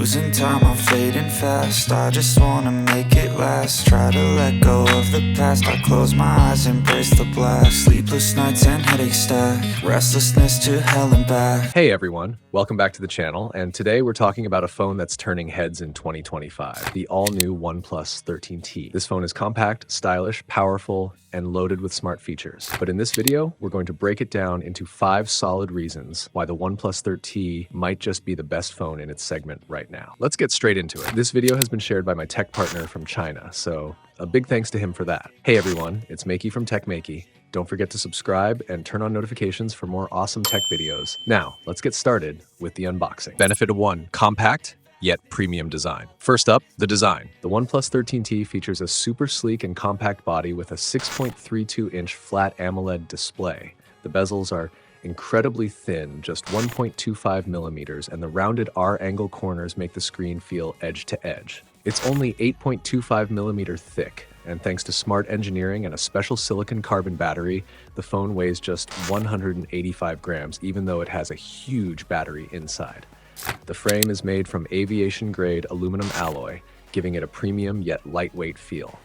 Losing time, I'm fading fast. I just wanna make it last. Try to let go of the past. I close my eyes, embrace the blast. Sleepless nights and headache stack. Restlessness to hell and back. Hey everyone, welcome back to the channel, and today we're talking about a phone that's turning heads in 2025, the all-new OnePlus 13T. This phone is compact, stylish, powerful, and loaded with smart features. But in this video, we're going to break it down into 5 solid reasons why the OnePlus 13T might just be the best phone in its segment right now. Let's get straight into it. This video has been shared by my tech partner from China, so a big thanks to him for that. Hey everyone, it's Maiky from Maiky. Don't forget to subscribe and turn on notifications for more awesome tech videos. Now, let's get started with the unboxing. Benefit of 1, compact, yet premium design. First up, the design. The OnePlus 13T features a super sleek and compact body with a 6.32-inch flat AMOLED display. The bezels are incredibly thin, just 1.25 millimeters, and the rounded R-angle corners make the screen feel edge to edge. It's only 8.25 millimeter thick, and thanks to smart engineering and a special silicon carbon battery, the phone weighs just 185 grams, even though it has a huge battery inside. The frame is made from aviation-grade aluminum alloy, giving it a premium yet lightweight feel.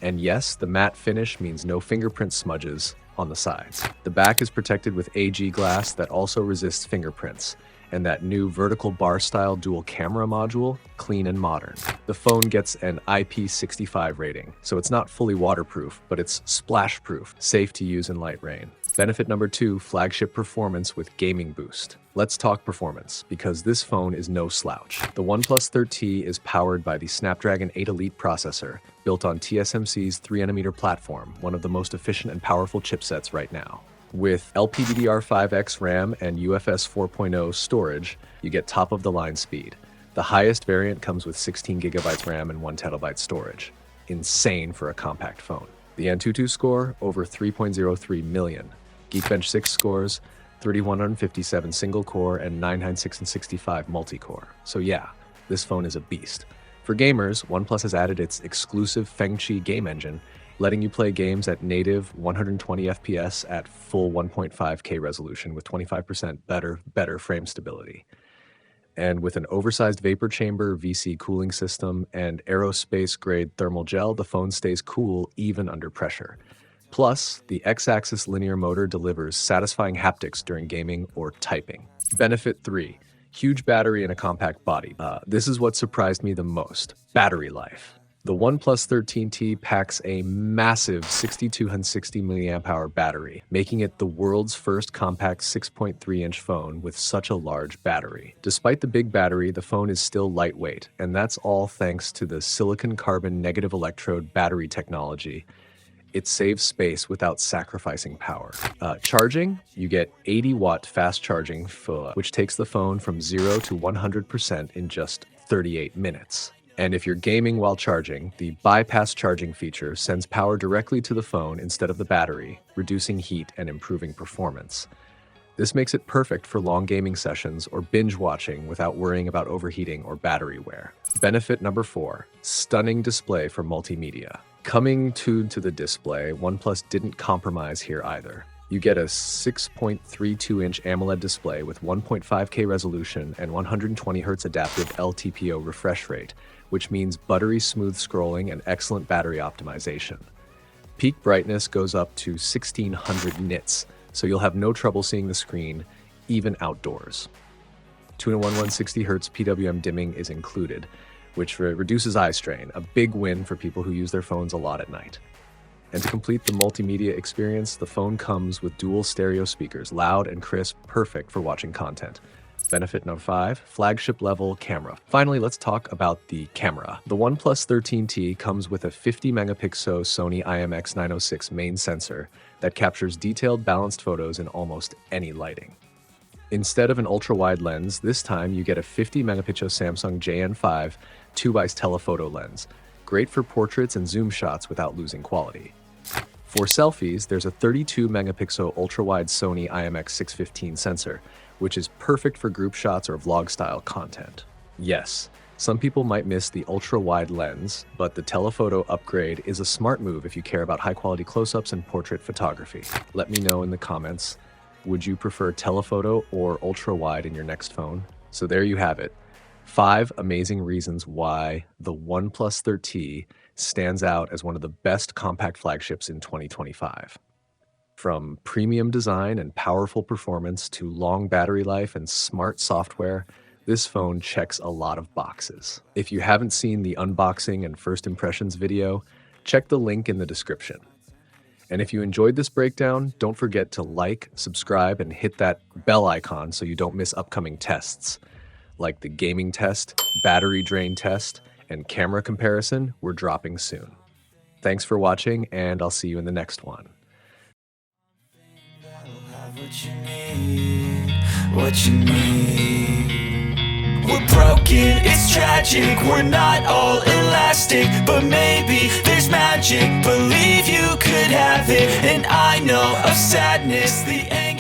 And yes, the matte finish means no fingerprint smudges on the sides. The back is protected with AG glass that also resists fingerprints, and that new vertical bar-style dual camera module, clean and modern. The phone gets an IP65 rating, so it's not fully waterproof, but it's splash-proof, safe to use in light rain. Benefit number 2, Flagship Performance with Gaming Boost. Let's talk performance, because this phone is no slouch. The OnePlus 13T is powered by the Snapdragon 8 Elite processor, built on TSMC's 3nm platform, one of the most efficient and powerful chipsets right now. With LPDDR5X RAM and UFS 4.0 storage, you get top-of-the-line speed. The highest variant comes with 16GB RAM and 1TB storage. Insane for a compact phone. The Antutu score, over 3.03 million. Geekbench 6 scores, 3157 single-core and 996 and 65 multi-core. So yeah, this phone is a beast. For gamers, OnePlus has added its exclusive Fengqi game engine, letting you play games at native 120 FPS at full 1.5K resolution with 25% better frame stability. And with an oversized vapor chamber, VC cooling system, and aerospace-grade thermal gel, the phone stays cool even under pressure. Plus, the X-axis linear motor delivers satisfying haptics during gaming or typing. Benefit 3, huge battery and a compact body. This is what surprised me the most, battery life. The OnePlus 13T packs a massive 6260 mAh battery, making it the world's first compact 6.3-inch phone with such a large battery. Despite the big battery, the phone is still lightweight, and that's all thanks to the silicon carbon negative electrode battery technology. It saves space without sacrificing power. Charging, you get 80-watt fast charging, which takes the phone from 0 to 100% in just 38 minutes. And if you're gaming while charging, the bypass charging feature sends power directly to the phone instead of the battery, reducing heat and improving performance. This makes it perfect for long gaming sessions or binge watching without worrying about overheating or battery wear. Benefit number 4, stunning display for multimedia. Coming to the display, OnePlus didn't compromise here either. You get a 6.32-inch AMOLED display with 1.5K resolution and 120Hz adaptive LTPO refresh rate, which means buttery smooth scrolling and excellent battery optimization. Peak brightness goes up to 1600 nits, so you'll have no trouble seeing the screen, even outdoors. 2-in-1 160Hz PWM dimming is included, which reduces eye strain, a big win for people who use their phones a lot at night. And to complete the multimedia experience, the phone comes with dual stereo speakers, loud and crisp, perfect for watching content. Benefit number 5, flagship level camera. Finally, let's talk about the camera. The OnePlus 13T comes with a 50 megapixel Sony IMX906 main sensor that captures detailed, balanced photos in almost any lighting. Instead of an ultra-wide lens, this time you get a 50 megapixel Samsung JN5 2x telephoto lens, great for portraits and zoom shots without losing quality. For selfies, there's a 32 megapixel ultra-wide Sony IMX615 sensor, which is perfect for group shots or vlog-style content. Yes, some people might miss the ultra-wide lens, but the telephoto upgrade is a smart move if you care about high-quality close-ups and portrait photography. Let me know in the comments, would you prefer telephoto or ultra-wide in your next phone? So there you have it. 5 amazing reasons why the OnePlus 13T stands out as one of the best compact flagships in 2025. From premium design and powerful performance to long battery life and smart software, this phone checks a lot of boxes. If you haven't seen the unboxing and first impressions video, check the link in the description. And if you enjoyed this breakdown, don't forget to like, subscribe, and hit that bell icon so you don't miss upcoming tests. Like the gaming test, battery drain test, and camera comparison, we're dropping soon. Thanks for watching, and I'll see you in the next one. What you need. We're broken, it's tragic, we're not all elastic, but maybe there's magic. Believe you could have it, and I know of sadness, the anger.